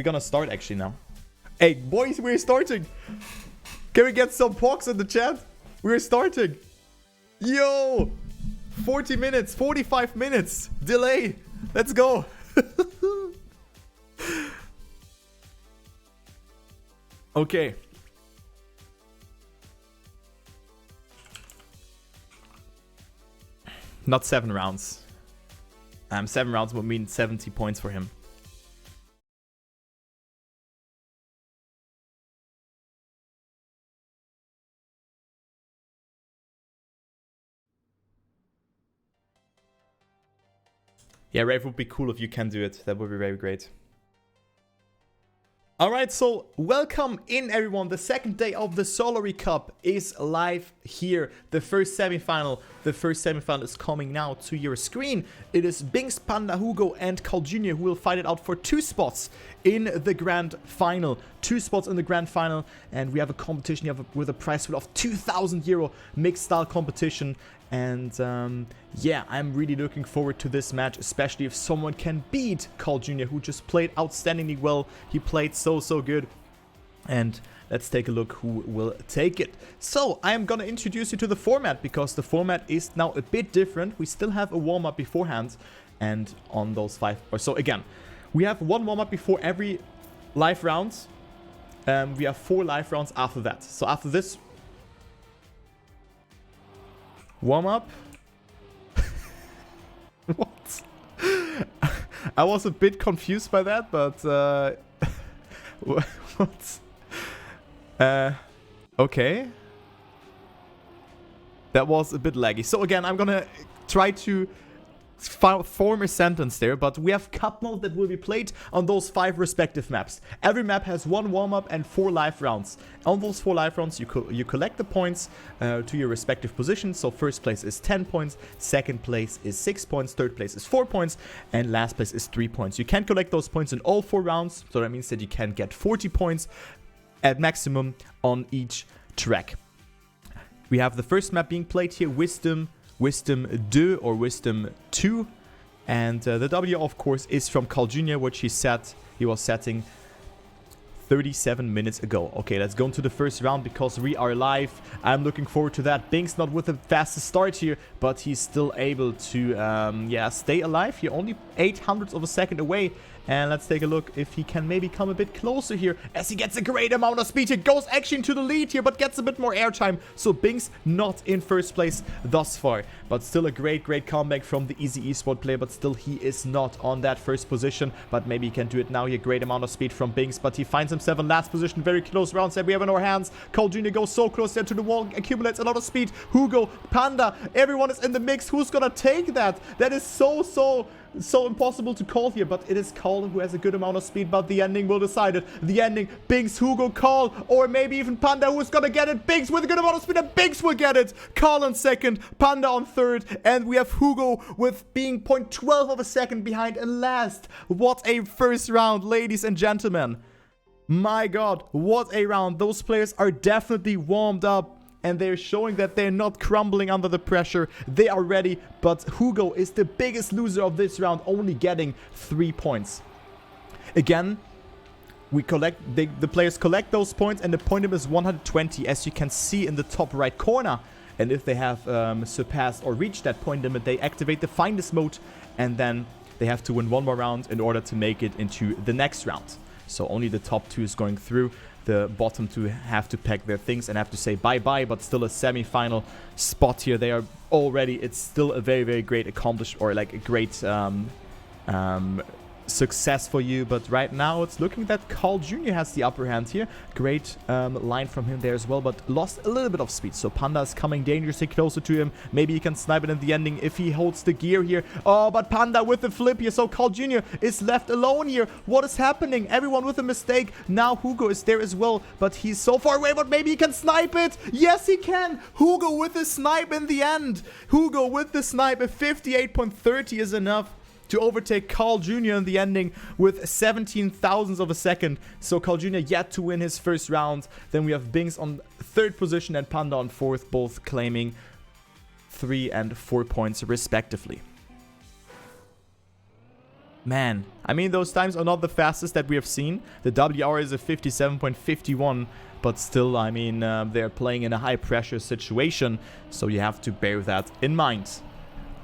gonna start actually now? Hey, boys, we're starting. Can we get some pox in the chat? We're starting. Yo, 40 minutes, 45 minutes delay. Let's go. Okay. Not 7 rounds. 7 rounds would mean 70 points for him. Yeah, Rave would be cool if you can do it. That would be very great. Alright, so welcome in everyone. The second day of the Solary Cup is live here. The first semifinal. The first semifinal is coming now to your screen. It is Binkss, Panda, Hugo and CarlJr who will fight it out for 2 spots in the grand final. 2 spots in the grand final, and we have a competition here with a prize pool of 2,000 euro mixed style competition. And yeah, I'm really looking forward to this match, especially if someone can beat CarlJr, who just played outstandingly well. He played so good. And let's take a look who will take it. So I am gonna introduce you to the format, because the format is now a bit different. We still have a warm-up beforehand, and on those 5, or so again, we have 1 warm-up before every live round. We have 4 live rounds after that. So after this warm-up. What? I was a bit confused by that, but what? Okay. That was a bit laggy. So again, I'm gonna try to form a sentence there, but we have cup mode that will be played on those 5 respective maps. Every map has 1 warm-up and 4 live rounds. On those 4 live rounds, you collect the points to your respective positions. So first place is 10 points, second place is 6 points, third place is 4 points, and last place is 3 points. You can collect those points in all 4 rounds, so that means that you can get 40 points at maximum on each track. We have the first map being played here, Wisdom 2 or Wisdom 2, and the W of course is from CarlJr, which he was setting 37 minutes ago. Okay, let's go into the first round because we are live. I'm looking forward to that. Binkss not with the fastest start here, but he's still able to yeah, stay alive here, only 0.08 of a second away. And let's take a look if he can maybe come a bit closer here, as he gets a great amount of speed. He goes actually into the lead here, but gets a bit more airtime. So Binkss not in first place thus far, but still a great comeback from the Easy Esport player. But still he is not on that first position, but maybe he can do it now here. Great amount of speed from Binkss, but he finds himself in last position. Very close rounds that we have in our hands. CarlJr goes so close there to the wall, accumulates a lot of speed. Hugo, Panda, everyone is in the mix. Who's gonna take that? That is so impossible to call here, but it is Carl who has a good amount of speed, but the ending will decide it. The ending, Binkss, Hugo, Carl, or maybe even Panda, who's gonna get it. Binkss with a good amount of speed, and Binkss will get it. Carl on second, Panda on third, and we have Hugo with being 0.12 of a second behind in last. What a first round, ladies and gentlemen. My god, what a round. Those players are definitely warmed up, and they're showing that they're not crumbling under the pressure. They are ready, but Hugo is the biggest loser of this round, only getting 3 points. Again, the players collect those points, and the point limit is 120, as you can see in the top right corner. And if they have surpassed or reached that point limit, they activate the finalist mode, and then they have to win 1 more round in order to make it into the next round. So only the top 2 is going through. The bottom 2 have to pack their things and have to say bye-bye, but still a semi-final spot here. They are already, it's still a very great accomplishment, or like a great success for you. But right now it's looking that CarlJr has the upper hand here. Great line from him there as well, but lost a little bit of speed. So Panda is coming dangerously closer to him. Maybe he can snipe it in the ending if he holds the gear here. Oh, but Panda with the flip here. So CarlJr is left alone here. What is happening? Everyone with a mistake. Now Hugo is there as well, but he's so far away, but maybe he can snipe it. Yes, he can. Hugo with the snipe in the end. Hugo with the snipe. A 58.30 is enough to overtake CarlJr in the ending with 17 thousandths of a second. So CarlJr yet to win his first round. Then we have Binkss on third position and Panda on fourth, both claiming 3 and 4 points respectively. Man, I mean, those times are not the fastest that we have seen. The WR is a 57.51, but still, I mean, they're playing in a high-pressure situation, so you have to bear that in mind.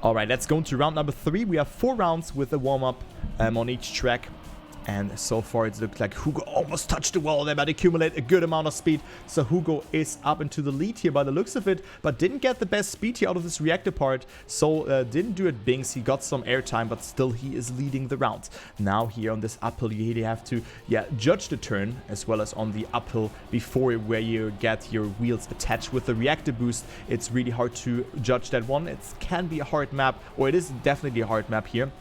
All right, let's go into round number 3. We have 4 rounds with a warm-up on each track. And so far, it looks like Hugo almost touched the wall there, but accumulate a good amount of speed. So Hugo is up into the lead here by the looks of it, but didn't get the best speed here out of this reactor part. So didn't do it Binkss. He got some airtime, but still he is leading the round. Now here on this uphill, you really have to judge the turn as well as on the uphill before where you get your wheels attached with the reactor boost. It's really hard to judge that one. It can be a hard map, or it is definitely a hard map here.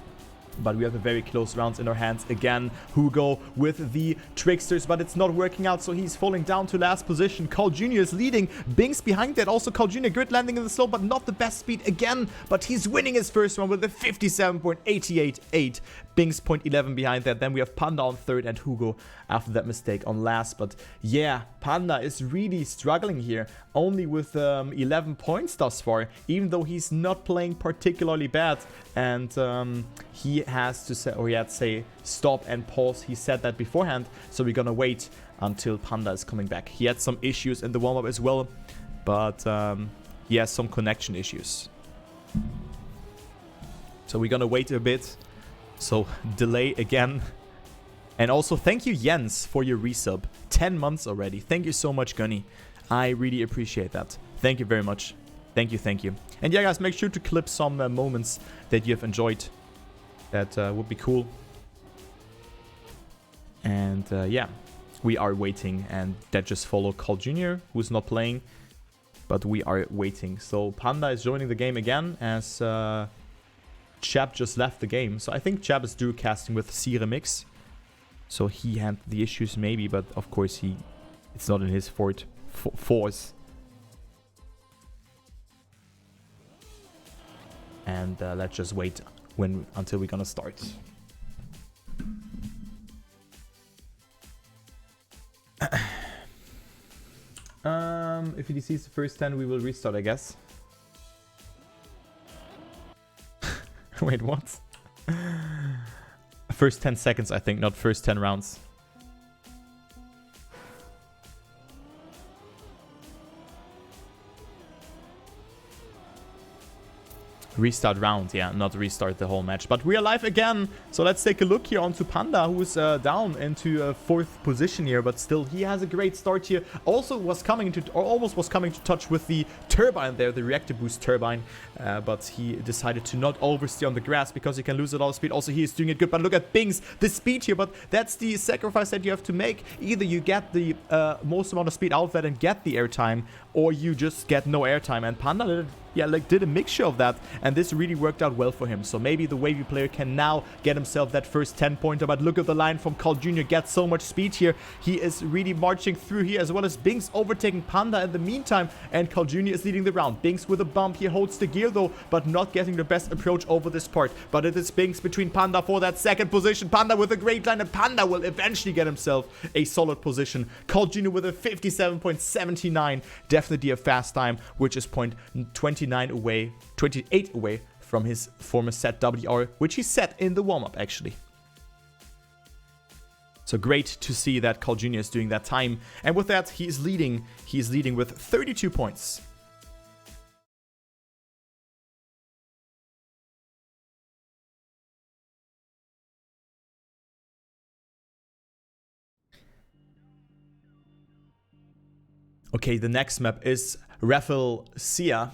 But we have a very close rounds in our hands again. Hugo with the tricksters, but it's not working out, so he's falling down to last position. CarlJr is leading. Binkss behind that. Also CarlJr grid landing in the slope, but not the best speed again. But he's winning his first one with a 57.888. Binkss 0.11 behind that. Then we have Panda on third and Hugo after that mistake on last. But yeah, Panda is really struggling here. Only with 11 points thus far, even though he's not playing particularly bad. And he has to say, or he had to say stop and pause. He said that beforehand, so we're gonna wait until Panda is coming back. He had some issues in the warm-up as well, but he has some connection issues. So we're gonna wait a bit. So delay again. And also thank you Jens for your resub. 10 months already. Thank you so much, Gunny. I really appreciate that. Thank you very much. Thank you, thank you. And yeah, guys, make sure to clip some moments that you have enjoyed. That would be cool. And yeah, we are waiting. And that just follow CarlJr, who's not playing. But we are waiting. So Panda is joining the game again as Chap just left the game. So I think Chap is dual casting with C-Remix. So he had the issues maybe, but of course it's not in his force. And let's just wait until we're gonna start. If he DCs the first 10, we will restart, I guess. Wait, what? First 10 seconds, I think, not first 10 rounds. Restart round, yeah, not restart the whole match. But we are live again, so let's take a look here onto Panda, who's down into 4th position here, but still he has a great start here. Also was coming to, or almost was coming to touch with the turbine there, the reactor boost turbine, but he decided to not oversteer on the grass because he can lose a lot of speed. Also, he is doing it good, but look at Binkss, the speed here, but that's the sacrifice that you have to make. Either you get the most amount of speed out of that and get the airtime, or you just get no airtime, and Panda did a mixture of that, and this really worked out well for him. So maybe the wavy player can now get himself that first 10-pointer, but look at the line from CarlJr, gets so much speed here. He is really marching through here, as well as Binkss overtaking Panda in the meantime, and CarlJr is leading the round. Binkss with a bump here, holds the gear though, but not getting the best approach over this part. But it is Binkss between Panda for that second position. Panda with a great line, and Panda will eventually get himself a solid position. CarlJr with a 57.79, definitely a fast time, which is 28 away from his former set WR, which he set in the warm-up actually. So great to see that CarlJr is doing that time, and with that he is leading. He is leading with 32 points. Okay, the next map is Rafflesia.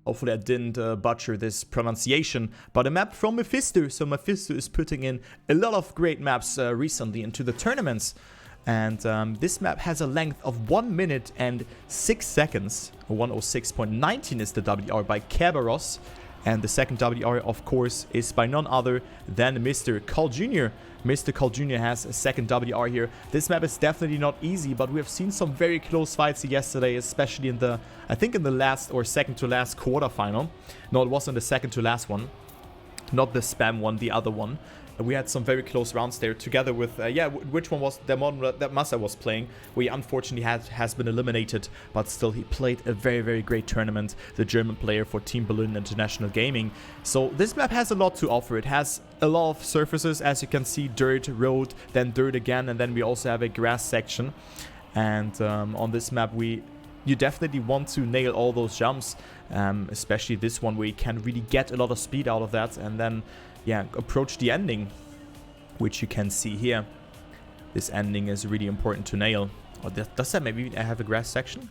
Hopefully I didn't butcher this pronunciation, but a map from Mephisto. So Mephisto is putting in a lot of great maps recently into the tournaments. And this map has a length of 1 minute and 6 seconds. 106.19 is the WR by Kerberos. And the second WR, of course, is by none other than Mr. CarlJr. Mr. CarlJr has a second WR here. This map is definitely not easy, but we have seen some very close fights yesterday, especially in the, I think in the last or second to last quarterfinal. No, it wasn't the second to last one. Not the spam one, the other one. We had some very close rounds there together with, which one was the one that Massa was playing, where he unfortunately has been eliminated, but still he played a very, very great tournament, the German player for Team Berlin International Gaming. So this map has a lot to offer. It has a lot of surfaces, as you can see, dirt, road, then dirt again, and then we also have a grass section. And on this map, you definitely want to nail all those jumps, especially this one where you can really get a lot of speed out of that, and then approach the ending, which you can see here. This ending is really important to nail. Or does that maybe have a grass section?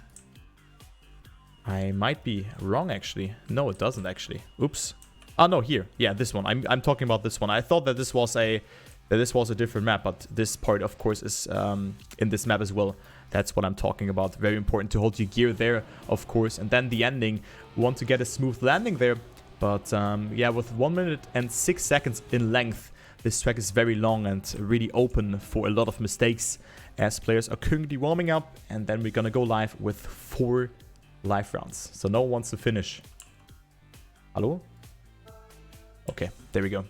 I might be wrong, actually. No, it doesn't, actually. Oops. Oh, no, here. Yeah, this one. I'm talking about this one. I thought that this was a different map, but this part, of course, is in this map as well. That's what I'm talking about. Very important to hold your gear there, of course. And then the ending. We want to get a smooth landing there. But with 1 minute and 6 seconds in length, this track is very long and really open for a lot of mistakes as players are currently warming up. And then we're going to go live with 4 live rounds. So no one wants to finish. Hello? Okay, there we go.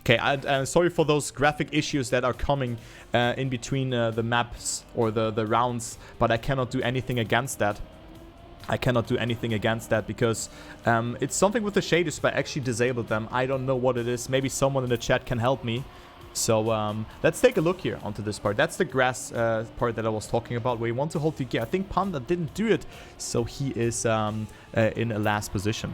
Okay, I'm sorry for those graphic issues that are coming in between the maps or the rounds, but I cannot do anything against that. Because it's something with the shaders, but I actually disabled them. I don't know what it is. Maybe someone in the chat can help me. So let's take a look here onto this part. That's the grass part that I was talking about, where you want to hold the gear. I think Panda didn't do it, so he is in a last position.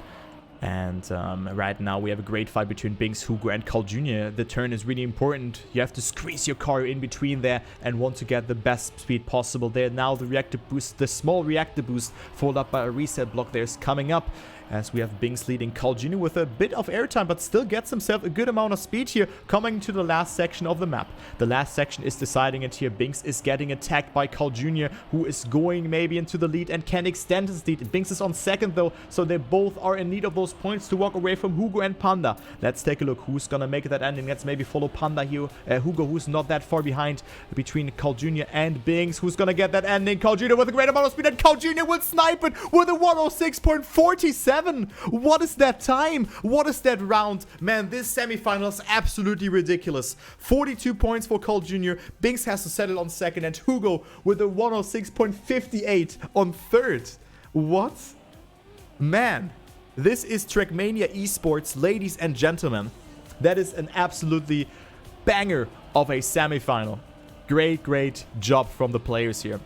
And right now we have a great fight between Binkss, Hugo and CarlJr. The turn is really important. You have to squeeze your car in between there and want to get the best speed possible there. Now the reactor boost, the small reactor boost, followed up by a reset block there, is coming up. As we have Binkss leading CarlJr with a bit of airtime, but still gets himself a good amount of speed here, coming to the last section of the map. The last section is deciding it here. Binkss is getting attacked by CarlJr, who is going maybe into the lead and can extend his lead. Binkss is on second though, so they both are in need of those points to walk away from Hugo and Panda. Let's take a look who's gonna make that ending. Let's maybe follow Panda here. Hugo, who's not that far behind between CarlJr and Binkss. Who's gonna get that ending? CarlJr with a great amount of speed, and CarlJr will snipe it with a 106.47. What is that time? What is that round? Man, this semifinal is absolutely ridiculous. 42 points for CarlJr. Binkss has to settle on second, and Hugo with a 106.58 on third. What? Man, this is Trackmania Esports, ladies and gentlemen. That is an absolutely banger of a semifinal. Great job from the players here.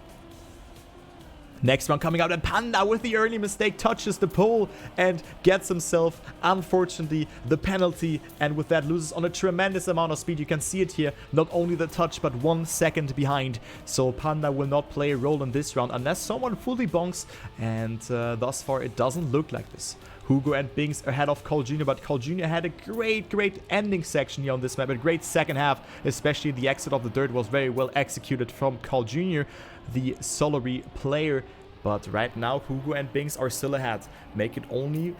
Next one coming out, and Panda with the early mistake touches the pole and gets himself, unfortunately, the penalty, and with that loses on a tremendous amount of speed. You can see it here, not only the touch, but 1 second behind. So Panda will not play a role in this round unless someone fully bonks, and thus far it doesn't look like this. Hugo and Binkss ahead of CarlJr, but CarlJr had a great ending section here on this map, a great second half, especially the exit of the dirt was very well executed from CarlJr, the Solary player. But right now Hugo and Binkss are still ahead, make it only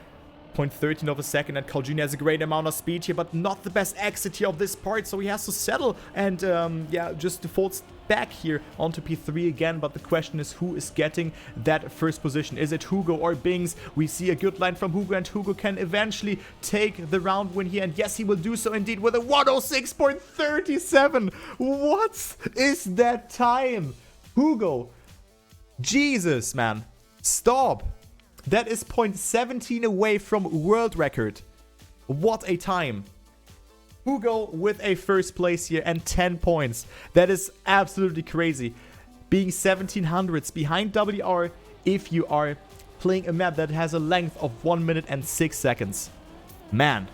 0.13 of a second, and CarlJr has a great amount of speed here, but not the best exit here of this part, so he has to settle and just defaults back here onto P3 again. But the question is, who is getting that first position? Is it Hugo or Binkss? We see a good line from Hugo, and Hugo can eventually take the round win here, and yes, he will do so indeed with a 106.37. What is that time? Hugo, Jesus, man, stop. That is 0.17 away from world record. What a time. Hugo with a first place here and 10 points. That is absolutely crazy. Being 1700s behind WR if you are playing a map that has a length of 1 minute and 6 seconds. Man,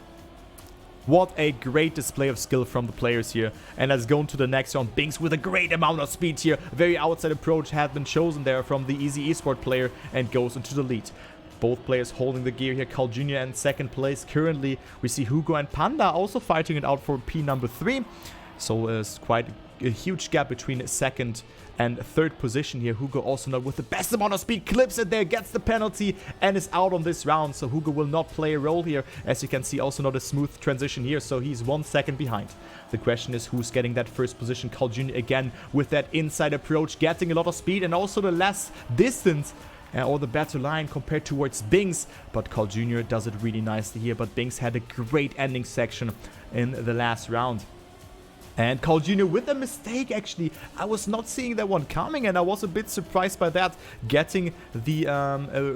what a great display of skill from the players here. And let's go into the next round. Binkss with a great amount of speed here. Very outside approach had been chosen there from the Easy Esport player and goes into the lead. Both players holding the gear here. CarlJr in second place. Currently, we see Hugo and Panda also fighting it out for P number 3. So there's quite a huge gap between second and third position here. Hugo also not with the best amount of speed, clips it there, gets the penalty, and is out on this round. So Hugo will not play a role here. As you can see, also not a smooth transition here, so he's 1 second behind. The question is, who's getting that first position? CarlJr again with that inside approach, getting a lot of speed and also the less distance. or the better line compared towards Binkss, but CarlJr does it really nicely here. But Binkss had a great ending section in the last round. And CarlJr with a mistake, actually. I was not seeing that one coming, and I was a bit surprised by that, getting the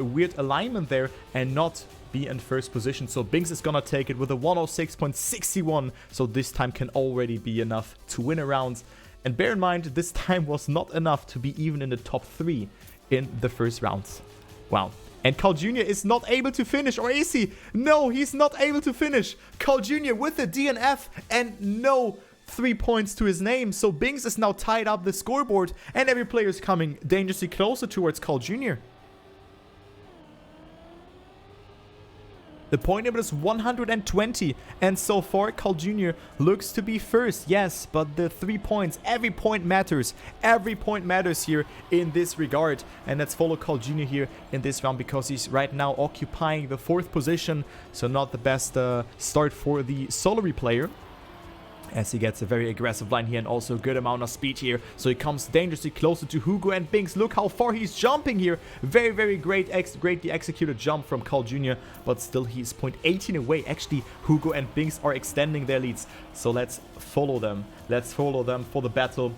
weird alignment there and not be in first position. So Binkss is gonna take it with a 106.61, so this time can already be enough to win a round. And bear in mind, this time was not enough to be even in the top 3 in the first rounds. Wow. And CarlJr is not able to finish, or is he? No, he's not able to finish. CarlJr with the DNF and no 3 points to his name. So Binkss is now tied up the scoreboard, and every player is coming dangerously closer towards CarlJr. The point limit is 120, and so far CarlJr looks to be first. Yes, but the 3 points, every point matters. Every point matters here in this regard. And let's follow CarlJr here in this round, because he's right now occupying the 4th position. So not the best start for the Solary player, as he gets a very aggressive line here and also a good amount of speed here. So he comes dangerously closer to Hugo and Binkss. Look how far he's jumping here. Very, very greatly executed jump from CarlJr, but still he's 0.18 away. Actually, Hugo and Binkss are extending their leads. So let's follow them. Let's follow them for the battle.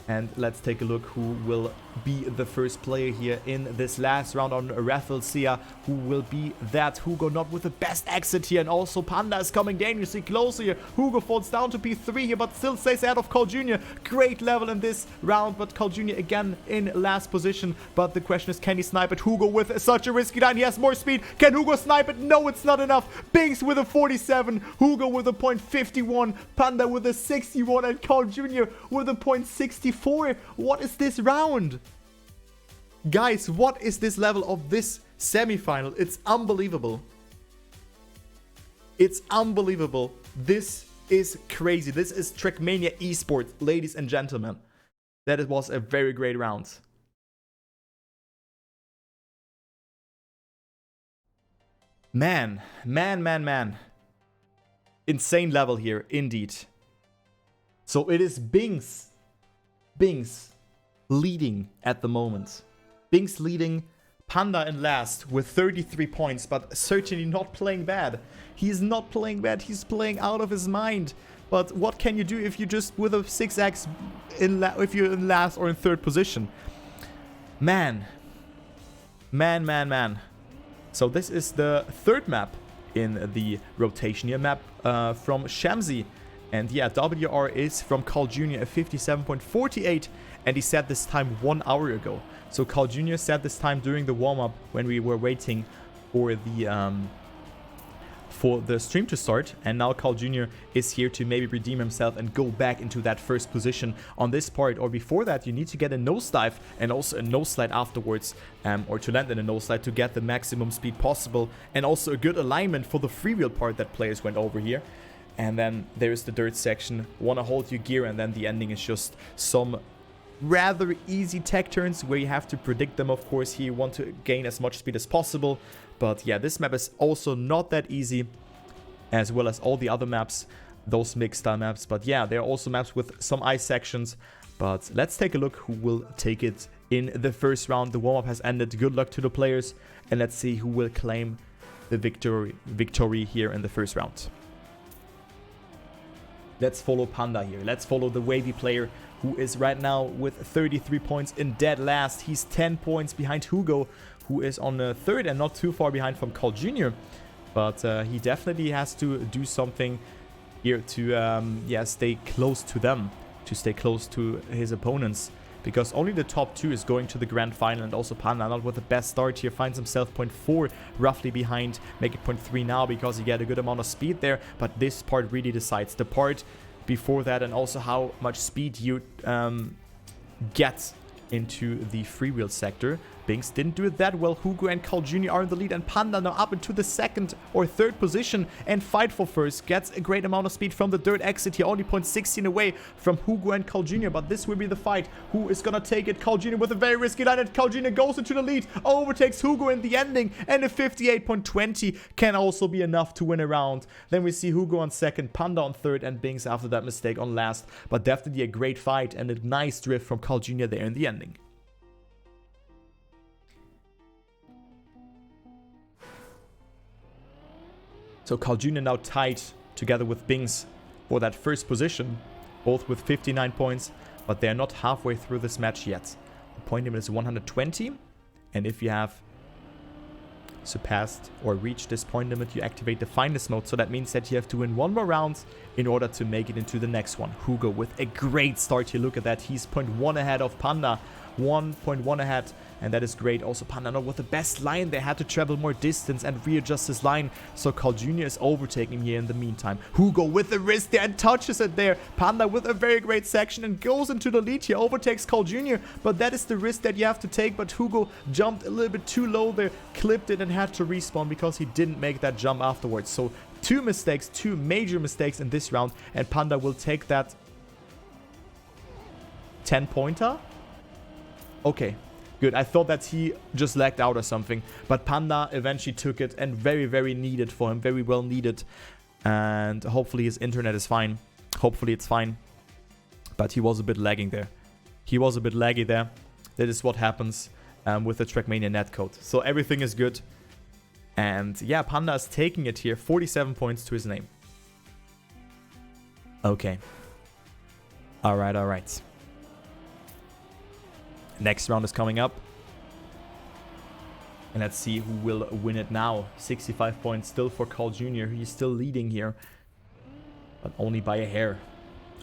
And let's take a look who will be the first player here in this last round on Rafflesia. Who will be that? Hugo not with the best exit here. And also Panda is coming dangerously closer here. Hugo falls down to P3 here, but still stays ahead of CarlJr. Great level in this round, but CarlJr again in last position. But the question is, can he snipe it? Hugo with such a risky line. He has more speed. Can Hugo snipe it? No, it's not enough. Binkss with a 47. Hugo with a 0.51. Panda with a 61. And CarlJr with a 0.64. What is this round? Guys, what is this level of this semi-final? It's unbelievable. It's unbelievable. This is crazy. This is Trackmania esports, ladies and gentlemen. That was a very great round. Man. Insane level here, indeed. So it is Binkss leading at the moment. Binkss leading, Panda in last with 33 points, but certainly not playing bad. He's not playing bad, he's playing out of his mind. But what can you do if you just with a 6x if you're in last or in 3rd position? Man. So this is the 3rd map in the rotation here, map from Shamsi. And yeah, WR is from CarlJr at 57.48, and he set this time 1 hour ago. So CarlJr set this time during the warm-up when we were waiting for the stream to start, and now CarlJr is here to maybe redeem himself and go back into that first position on this part. Or before that, you need to get a nosedive and also a noseslide afterwards, or to land in a noseslide to get the maximum speed possible, and also a good alignment for the freewheel part that players went over here. And then there's the dirt section. Want to hold your gear, and then the ending is just some rather easy tech turns where you have to predict them. Of course, here you want to gain as much speed as possible. But yeah, this map is also not that easy, as well as all the other maps, those mixed style maps. But yeah, there are also maps with some ice sections. But let's take a look who will take it in the first round. The warm-up has ended. Good luck to the players, and let's see who will claim the victory here in the first round. Let's follow Panda here. Let's follow the wavy player who is right now with 33 points in dead last. He's 10 points behind Hugo, who is on the 3rd and not too far behind from CarlJr. But he definitely has to do something here to stay close to them, to stay close to his opponents. Because only the top 2 is going to the grand final, and also Panda, not with the best start here, finds himself 0.4 roughly behind, make it 0.3 now because he get a good amount of speed there. But this part really decides. The part before that, and also how much speed you get into the freewheel sector. Binkss didn't do it that well. Hugo and CarlJr are in the lead, and Panda now up into the 2nd or 3rd position and fight for first. Gets a great amount of speed from the dirt exit here, only 0.16 away from Hugo and CarlJr, but this will be the fight. Who is gonna take it? CarlJr with a very risky line, and CarlJr goes into the lead, overtakes Hugo in the ending, and a 58.20 can also be enough to win a round. Then we see Hugo on 2nd, Panda on 3rd, and Binkss after that mistake on last. But definitely a great fight and a nice drift from CarlJr there in the ending. So CarlJr now tied together with Binkss for that first position, both with 59 points, but they're not halfway through this match yet. The point limit is 120, and if you have surpassed or reached this point limit, you activate the finalist mode. So that means that you have to win one more round in order to make it into the next one. Hugo with a great start here. Look at that. He's 0.1 ahead of Panda. 1.1 ahead, and that is great. Also Panda not with the best line. They had to travel more distance and readjust his line, so CarlJr is overtaking here in the meantime. Hugo with the wrist there and touches it there. Panda with a very great section and goes into the lead here, overtakes CarlJr, but that is the risk that you have to take. But Hugo jumped a little bit too low there, clipped it and had to respawn because he didn't make that jump afterwards. So two mistakes, two major mistakes in this round, and Panda will take that 10-pointer. Okay, good. I thought that he just lagged out or something, but Panda eventually took it, and very, very needed for him. Very well needed, and hopefully his internet is fine. Hopefully it's fine, but he was a bit lagging there. He was a bit laggy there. That is what happens with the Trackmania netcode. So everything is good, and yeah, Panda is taking it here. 47 points to his name. Okay. Alright, alright. Next round is coming up. And let's see who will win it now. 65 points still for CarlJr. He's still leading here. But only by a hair.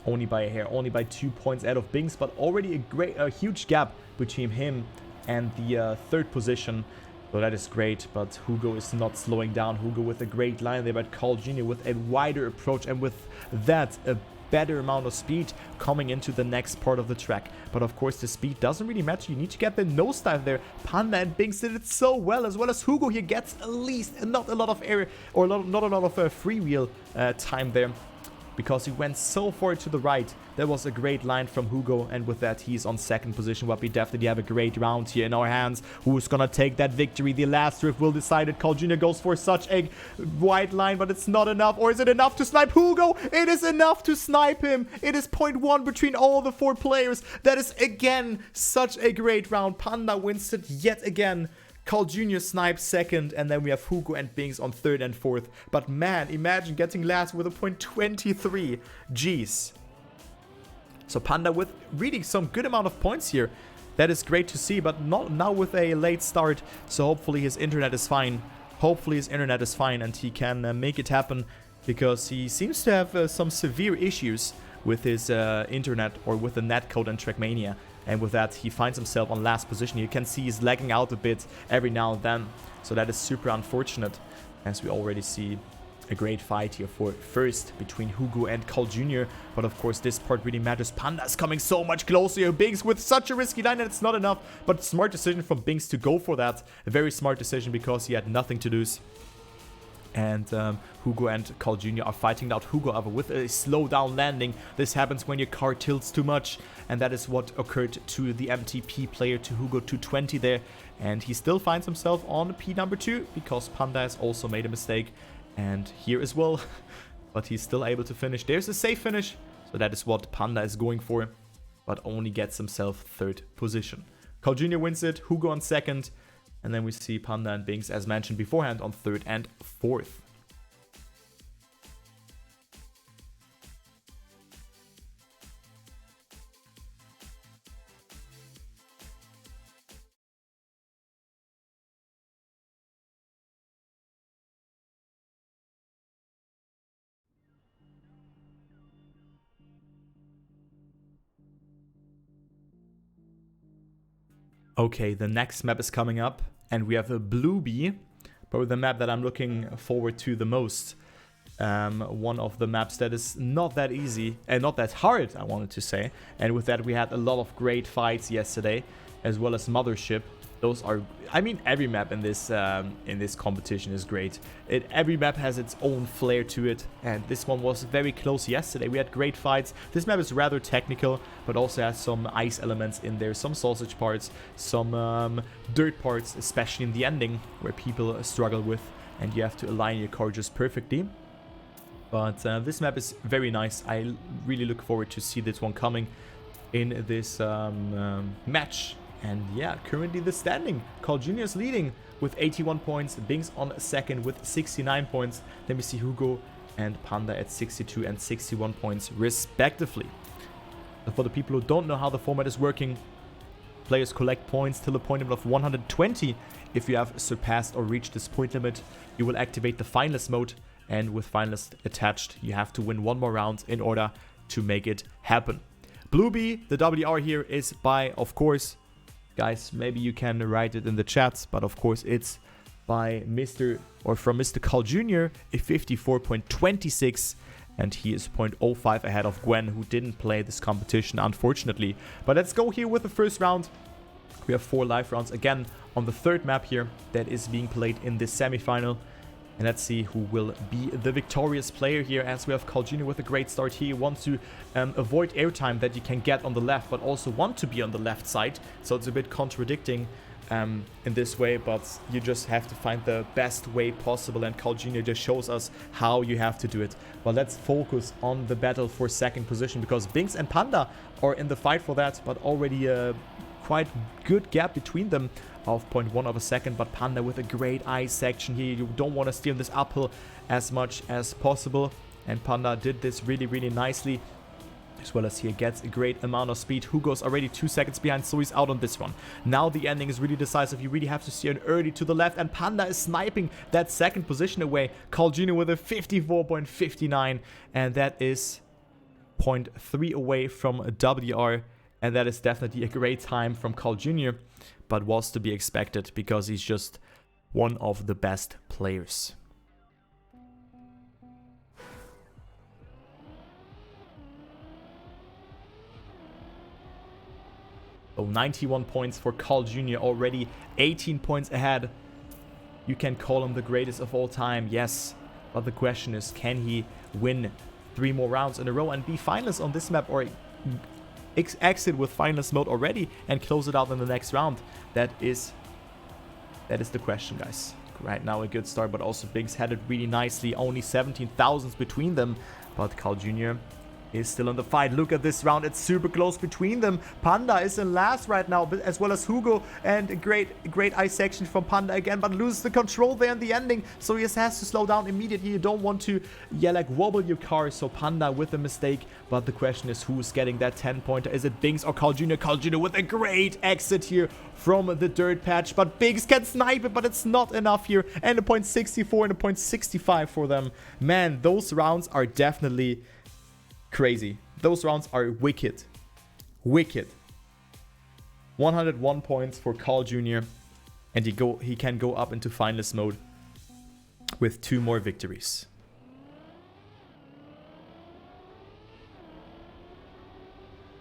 Only by a hair. Only by 2 points out of Binkss. But already a huge gap between him and the third position. So that is great. But Hugo is not slowing down. Hugo with a great line there. But CarlJr with a wider approach. And with that, a better amount of speed coming into the next part of the track. But of course the speed doesn't really matter. You need to get the nosedive there. Panda and Binkss did it so well, as well as Hugo here gets at least not a lot of air, or not a lot of freewheel time there, because he went so far to the right. That was a great line from Hugo, and with that he's on second position. But we definitely have a great round here in our hands. Who's gonna take that victory? The last drift will decide it. CarlJr goes for such a wide line, but it's not enough. Or is it enough to snipe Hugo? It is enough to snipe him. It is 0.1 between all the 4 players. That is again such a great round. Panda wins it yet again. CarlJr snipes second, and then we have Hugo and Binkss on third and fourth. But man, imagine getting last with a 0.23. Jeez. So Panda with really some good amount of points here. That is great to see, but not now with a late start. So hopefully his internet is fine. Hopefully his internet is fine and he can make it happen, because he seems to have some severe issues with his internet, or with the netcode and Trackmania. And with that, he finds himself on last position. You can see he's lagging out a bit every now and then. So that is super unfortunate, as we already see a great fight here for first between Hugo and CarlJr. But of course, this part really matters. Panda is coming so much closer here. Binkss with such a risky line, and it's not enough. But smart decision from Binkss to go for that. A very smart decision, because he had nothing to lose. And Hugo and CarlJr are fighting out. Hugo, however, with a slow down landing. This happens when your car tilts too much, and that is what occurred to the MTP player, to hugo220 there. And he still finds himself on P number 2, because Panda has also made a mistake, and here as well. But he's still able to finish. There's a safe finish, so that is what Panda is going for, but only gets himself third position. CarlJr wins it, Hugo on second. And then we see Panda and Binkss, as mentioned beforehand, on third and fourth. Okay, the next map is coming up, and we have a Bluebee, probably the map that I'm looking forward to the most. One of the maps that is not that easy, and not that hard, I wanted to say. And with that, we had a lot of great fights yesterday, as well as Mothership. Those are, I mean, every map in this competition is great. Every map has its own flair to it, and this one was very close yesterday. We had great fights. This map is rather technical, but also has some ice elements in there, some sausage parts, some dirt parts, especially in the ending, where people struggle with, and you have to align your car just perfectly. But this map is very nice. I really look forward to see this one coming in this match And yeah, currently the standing. CarlJr is leading with 81 points. Binkss on second with 69 points. Then we see Hugo and Panda at 62 and 61 points respectively. And for the people who don't know how the format is working, players collect points till a point limit of 120. If you have surpassed or reached this point limit, you will activate the finalist mode. And with finalist attached, you have to win one more round in order to make it happen. Bluebee, the WR here is by, of course, guys, maybe you can write it in the chats, but of course it's by from Mr. CarlJr, a 54.26, and he is 0.05 ahead of Gwen, who didn't play this competition, unfortunately. But let's go here with the first round. We have 4 live rounds again on the third map here that is being played in this semi-final. And let's see who will be the victorious player here, as we have CarlJr with a great start here. He wants to avoid airtime that you can get on the left, but also want to be on the left side. So it's a bit contradicting in this way, but you just have to find the best way possible, and CarlJr just shows us how you have to do it. But let's focus on the battle for second position, because Binkss and Panda are in the fight for that, but already a quite good gap between them of 0.1 of a second. But Panda with a great ice section here. You don't want to steer this uphill as much as possible, and Panda did this really, really nicely, as well as here gets a great amount of speed. Hugo's already 2 seconds behind, so he's out on this one. Now the ending is really decisive. You really have to steer early to the left, and Panda is sniping that second position away. CarlJr with a 54.59, and that is 0.3 away from a WR. And that is definitely a great time from CarlJr, but was to be expected because he's just one of the best players. So 91 points for CarlJr, already 18 points ahead. You can call him the greatest of all time, yes. But the question is, can he win 3 more rounds in a row and be finalist on this map, or exit with finalist mode already and close it out in the next round? That is the question, guys. Right now a good start, but also Binkss had it really nicely. Only 17,000 between them, but CarlJr is still in the fight. Look at this round, it's super close between them. Panda is in last right now, but as well as Hugo, and a great ice section from Panda again, but loses the control there in the ending, so he has to slow down immediately. You don't want to, yeah, like wobble your car. So Panda with a mistake, but the question is who's getting that 10-pointer? Is it Binkss or CarlJr? CarlJr with a great exit here from the dirt patch, but Binkss can snipe it, but it's not enough here, and a 0.64 and a 0.65 for them. Man, those rounds are definitely crazy. Those rounds are wicked. Wicked. 101 points for CarlJr, and he can go up into finalist mode with 2 more victories.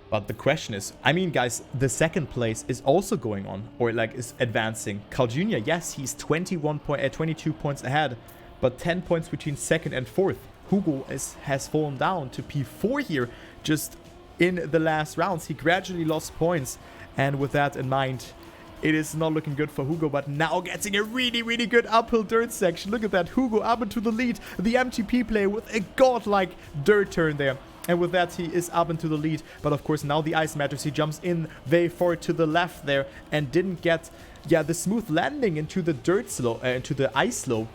But the question is, I mean, guys, the second place is also going on, or like is advancing. CarlJr, yes, he's 22 points ahead, but 10 points between second and fourth. Hugo has fallen down to P4 here just in the last rounds. He gradually lost points, and with that in mind, it is not looking good for Hugo, but now getting a really, really good uphill dirt section. Look at that, Hugo up into the lead. The MTP player with a godlike dirt turn there. And with that, he is up into the lead. But of course, now the ice matters. He jumps in very far to the left there and didn't get, yeah, the smooth landing into the dirt slope, into the ice slope.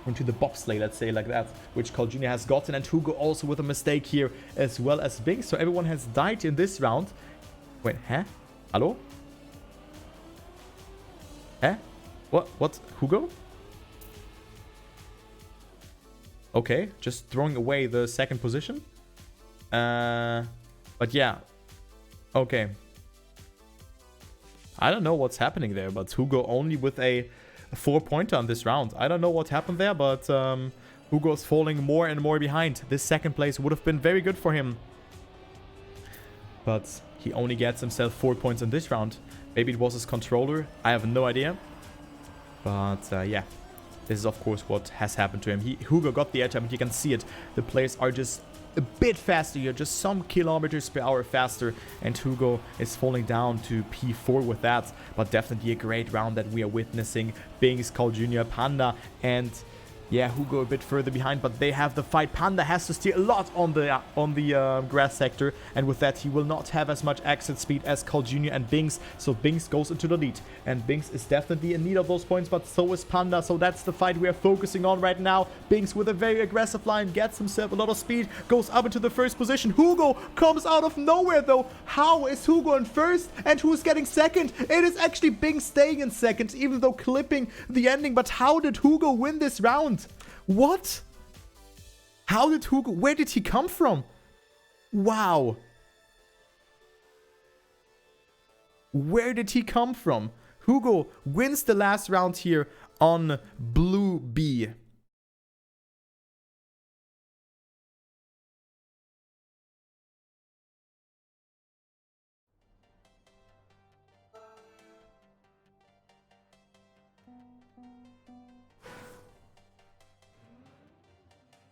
Into the bobsleigh, let's say, like that, which CarlJr has gotten, and Hugo also with a mistake here, as well as Binkss. So everyone has died in this round. Wait, huh? Hello? Huh? What? Hugo? Okay, just throwing away the second position. But yeah. Okay. I don't know what's happening there, but Hugo only with a 4-pointer on this round. I don't know what happened there, but Hugo's falling more and more behind. This second place would have been very good for him, but he only gets himself 4 points in this round. Maybe it was his controller. I have no idea. But yeah, this is of course what has happened to him. Hugo got the airtime, and you can see it. The players are just a bit faster here, just some kilometers per hour faster, and Hugo is falling down to P4 with that. But definitely a great round that we are witnessing. Binkss, CarlJr, Panda, and Yeah, Hugo a bit further behind, but they have the fight. Panda has to steer a lot on the grass sector, and with that he will not have as much exit speed as CarlJr and Binkss, so Binkss goes into the lead. And Binkss is definitely in need of those points, but so is Panda, so that's the fight we are focusing on right now. Binkss with a very aggressive line, gets himself a lot of speed, goes up into the first position. Hugo comes out of nowhere though. How is Hugo in first, and who's getting second? It is actually Binkss staying in second, even though clipping the ending. But how did Hugo win this round? What? How did Hugo... Where did he come from? Wow. Where did he come from? Hugo wins the last round here on Bluebee.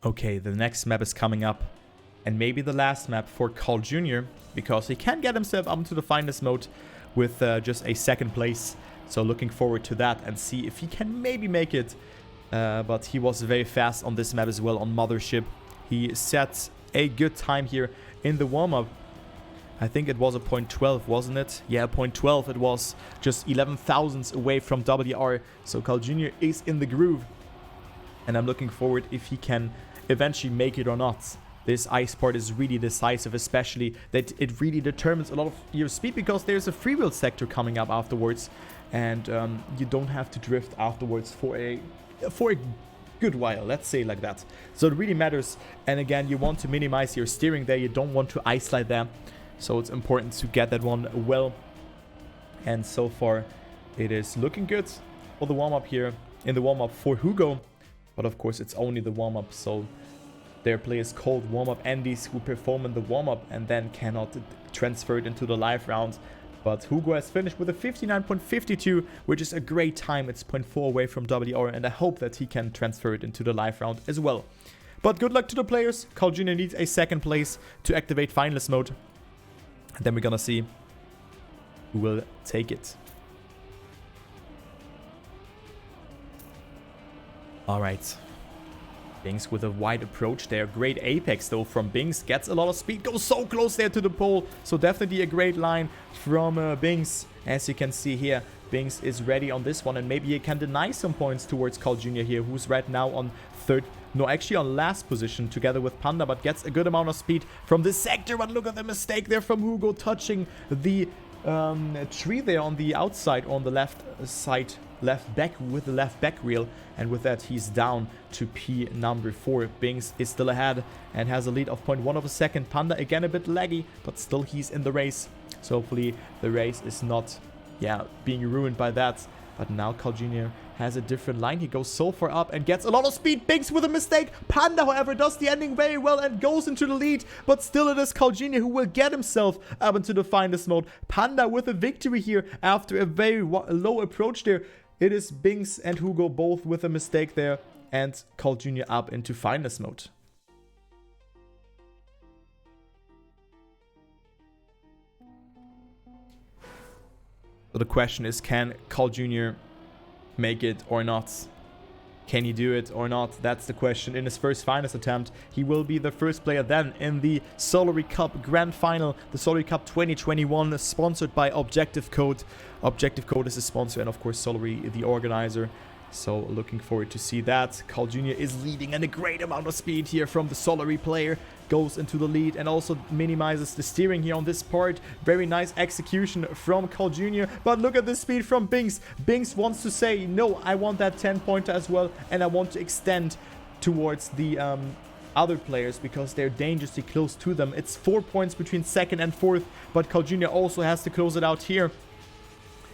Okay, the next map is coming up. And maybe the last map for CarlJr, because he can get himself up into the finalist mode with just a second place. So looking forward to that and see if he can maybe make it. But he was very fast on this map as well on Mothership. He set a good time here in the warm-up. I think it was a 0.12, wasn't it? Yeah, 0.12 it was. Just 11 thousandths away from WR. So CarlJr is in the groove. And I'm looking forward if he can eventually make it or not. This ice part is really decisive, especially that it really determines a lot of your speed, because there's a freewheel sector coming up afterwards, and you don't have to drift afterwards for a good while, let's say like that. So it really matters, and again, you want to minimize your steering there, you don't want to ice slide there, so it's important to get that one well. And so far it is looking good for the warm-up here, in the warm-up for Hugo. But of course it's only the warm-up, so their play is called warm-up Andes, who perform in the warm-up and then cannot transfer it into the live round. But Hugo has finished with a 59.52, which is a great time. It's 0.4 away from WR, and I hope that he can transfer it into the live round as well. But good luck to the players. CarlJr needs a second place to activate finalist mode. And then we're gonna see who will take it. Alright, Binkss with a wide approach there. Great apex though from Binkss. Gets a lot of speed. Goes so close there to the pole. So definitely a great line from Binkss. As you can see here, Binkss is ready on this one. And maybe he can deny some points towards CarlJr here, who's right now on third. No, actually on last position together with Panda. But gets a good amount of speed from this sector. But look at the mistake there from Hugo touching the tree there on the outside, on the left side. Left back with the left back wheel, and with that he's down to P number 4. Binkss is still ahead and has a lead of 0.1 of a second. Panda again a bit laggy, but still he's in the race. So hopefully the race is not being ruined by that. But now CarlJr has a different line. He goes so far up and gets a lot of speed. Binkss with a mistake. Panda, however, does the ending very well and goes into the lead. But still it is CarlJr who will get himself up into the finalist mode. Panda with a victory here after a very low approach there. It is Binkss and Hugo both with a mistake there, and CarlJr up into finalist mode. So the question is, can CarlJr make it or not? Can he do it or not? That's the question. In his first finalist attempt, he will be the first player then in the Solary Cup Grand Final, the Solary Cup 2021, sponsored by Objective Code. Objective Code is the sponsor, and of course Solary the organizer. So looking forward to see that. CarlJr is leading, and a great amount of speed here from the Solary player. Goes into the lead and also minimizes the steering here on this part. Very nice execution from CarlJr. But look at the speed from Binkss. Binkss wants to say, no, I want that 10-pointer as well. And I want to extend towards the other players because they're dangerously close to them. It's 4 points between second and fourth. But CarlJr also has to close it out here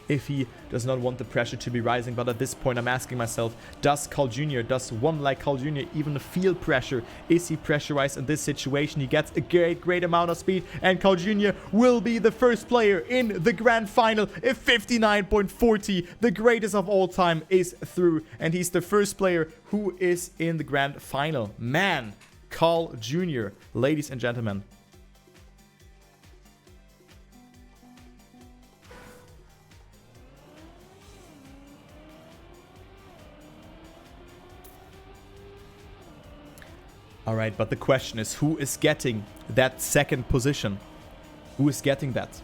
if he does not want the pressure to be rising. But at this point I'm asking myself, does one like CarlJr even feel pressure? Is he pressurized in this situation? He gets a great amount of speed, and CarlJr will be the first player in the grand final. A 59.40, the greatest of all time, is through, and he's the first player who is in the grand final. Man, CarlJr, ladies and gentlemen. Alright, but the question is, who is getting that second position? Who is getting that?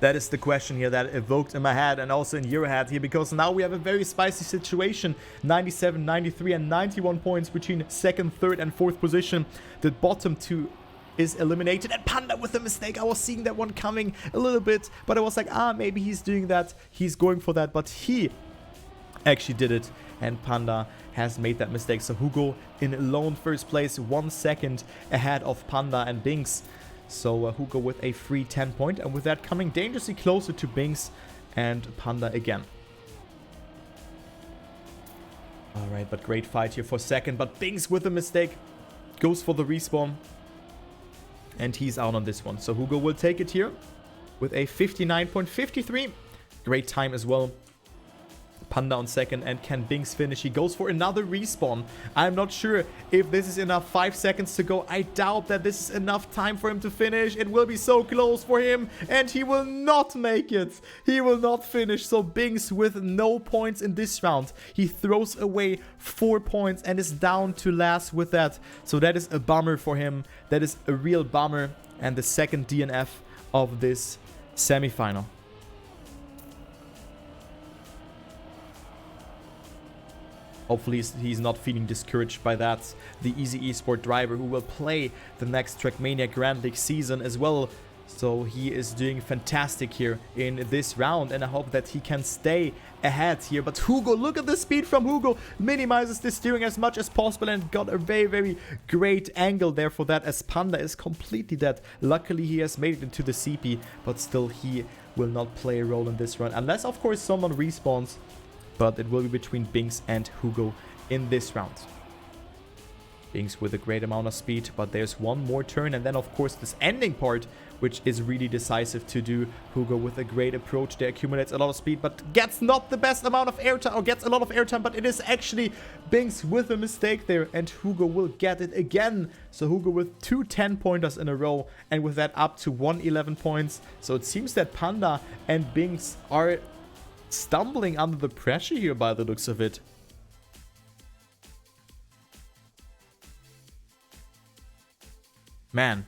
That is the question here that evoked in my head and also in your head here, because now we have a very spicy situation. 97, 93 and 91 points between second, third and fourth position. The bottom two is eliminated, and Panda with a mistake. I was seeing that one coming a little bit, but I was like, maybe he's doing that. He's going for that, but he actually did it, and Panda has made that mistake. So Hugo in lone first place, 1 second ahead of Panda and Binkss. So Hugo with a free 10 point, and with that coming dangerously closer to Binkss and Panda again. Alright, but great fight here for second, but Binkss with a mistake goes for the respawn, and he's out on this one. So Hugo will take it here with a 59.53. Great time as well. Panda on second, and can Binkss finish? He goes for another respawn. I'm not sure if this is enough. 5 seconds to go. I doubt that this is enough time for him to finish. It will be so close for him, and he will not make it. He will not finish. So Binkss with no points in this round. He throws away 4 points and is down to last with that. So that is a bummer for him. That is a real bummer, and the second DNF of this semifinal. Hopefully he's not feeling discouraged by that. The Easy Esport driver who will play the next Trackmania Grand League season as well. So he is doing fantastic here in this round, and I hope that he can stay ahead here. But Hugo, look at the speed from Hugo. Minimizes the steering as much as possible and got a very, very great angle there for that, as Panda is completely dead. Luckily he has made it into the CP, but still he will not play a role in this run. Unless of course someone respawns. But it will be between Binkss and Hugo in this round. Binkss with a great amount of speed, but there's one more turn, and then of course this ending part, which is really decisive to do. Hugo with a great approach there, accumulates a lot of speed, but gets not the best amount of airtime, or gets a lot of airtime, but it is actually Binkss with a mistake there, and Hugo will get it again. So Hugo with 2 10-pointers in a row, and with that up to 111 points. So it seems that Panda and Binkss are stumbling under the pressure here by the looks of it. Man,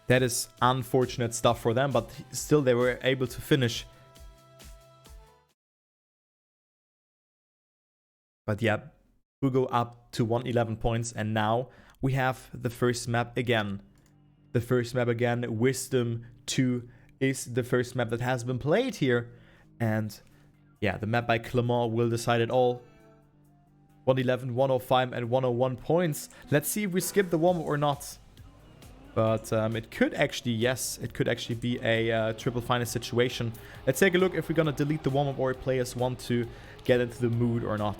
that is unfortunate stuff for them, but still they were able to finish. But yeah, Hugo up to 111 points, and now we have the first map again. The first map again, Wisdom 2 is the first map that has been played here. And yeah, the map by Clement will decide it all. 111, 105 and 101 points. Let's see if we skip the warm-up or not. But it could actually, yes, it could actually be a triple final situation. Let's take a look if we're gonna delete the warm-up or players want to get into the mood or not.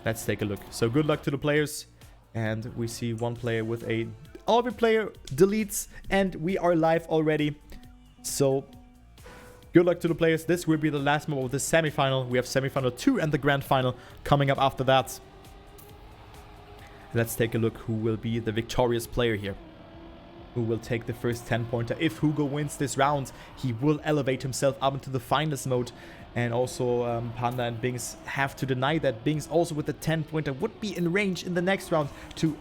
Let's take a look. So good luck to the players. And we see one player with a... Every player deletes, and we are live already. So, good luck to the players. This will be the last map of the semifinal. We have semifinal 2 and the grand final coming up after that. Let's take a look who will be the victorious player here. Who will take the first 10-pointer. If Hugo wins this round, he will elevate himself up into the finalist mode. And also Panda and Binkss have to deny that. Binkss also with the 10-pointer would be in range in the next round to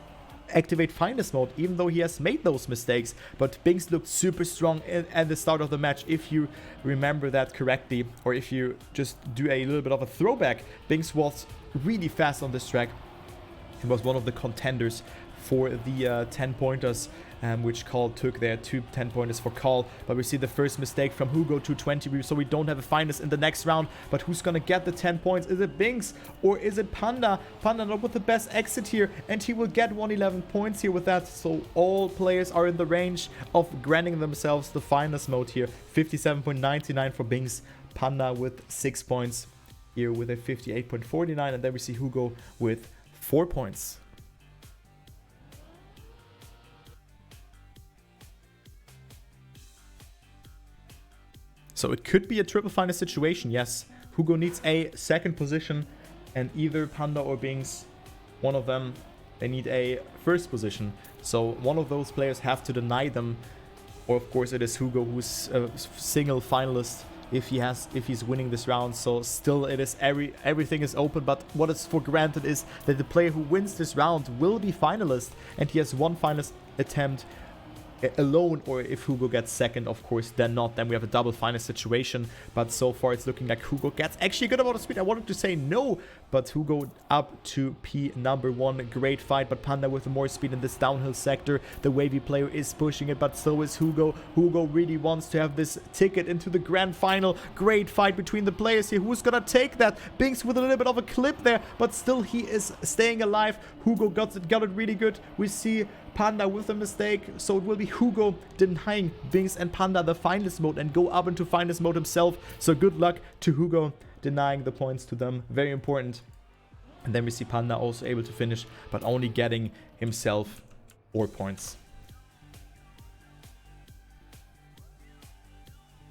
activate finalist mode, even though he has made those mistakes. But Binkss looked super strong at the start of the match, if you remember that correctly, or if you just do a little bit of a throwback. Binkss was really fast on this track. He was one of the contenders for the 10-pointers, which Carl took there. 2 10-pointers for Carl. But we see the first mistake from hugo220, so we don't have a finalist in the next round. But who's gonna get the 10 points? Is it Binkss or is it Panda? Panda not with the best exit here, and he will get 111 points here with that. So all players are in the range of granting themselves the finalist mode here. 57.99 for Binkss. Panda with 6 points here with a 58.49, and then we see Hugo with 4 points. So it could be a triple final situation, yes. Hugo needs a second position, and either Panda or Binkss, one of them, they need a first position. So one of those players have to deny them. Or of course it is Hugo, who's a single finalist if he's winning this round. So still it is everything is open, but what is for granted is that the player who wins this round will be finalist, and he has one finalist attempt alone, or if Hugo gets second, of course, then not. Then we have a double final situation, but so far it's looking like Hugo gets actually a good amount of speed. I wanted to say no, but Hugo up to P number 1. Great fight, but Panda with more speed in this downhill sector. The wavy player is pushing it, but so is Hugo. Hugo really wants to have this ticket into the grand final. Great fight between the players here. Who's gonna take that? Binkss with a little bit of a clip there, but still he is staying alive. Hugo got it really good. We see Panda with a mistake, so it will be Hugo denying Binkss and Panda the finalist mode and go up into finalist mode himself. So good luck to Hugo, denying the points to them. Very important. And then we see Panda also able to finish, but only getting himself 4 points.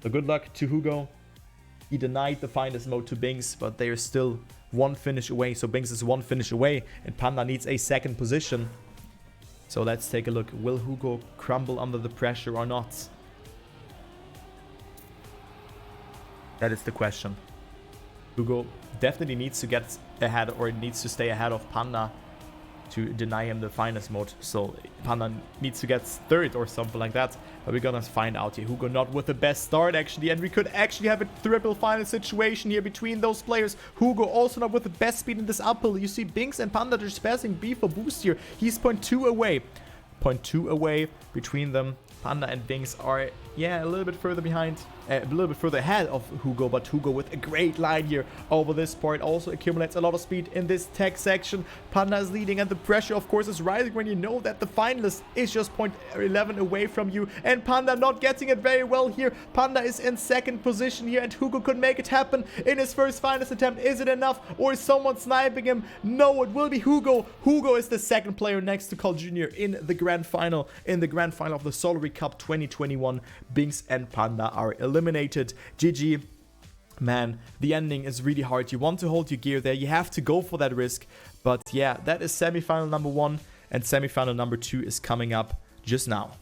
So good luck to Hugo. He denied the finalist mode to Binkss, but they are still 1 finish away. So Binkss is 1 finish away, and Panda needs a 2nd position. So let's take a look. Will Hugo crumble under the pressure or not? That is the question. Hugo definitely needs to get ahead, or needs to stay ahead of Panda to deny him the finalist mode. So Panda needs to get 3rd or something like that. But we're gonna find out here. Hugo not with the best start actually, and we could actually have a triple final situation here between those players. Hugo also not with the best speed in this uphill. You see Binkss and Panda just passing B for boost here. He's 0.2 away. 0.2 away between them. Panda and Binkss are, yeah, a little bit further behind, a little bit further ahead of Hugo, but Hugo with a great line here over this part also accumulates a lot of speed in this tech section. Panda is leading, and the pressure, of course, is rising when you know that the finalist is just 0.11 away from you, and Panda not getting it very well here. Panda is in 2nd position here, and Hugo could make it happen in his first finalist attempt. Is it enough, or is someone sniping him? No, it will be Hugo. Hugo is the 2nd player next to CarlJr in the grand final, of the Solary Cup 2021. Binkss and Panda are eliminated. GG. Man, the ending is really hard. You want to hold your gear there. You have to go for that risk. But yeah, that is semifinal number 1, and semifinal number 2 is coming up just now.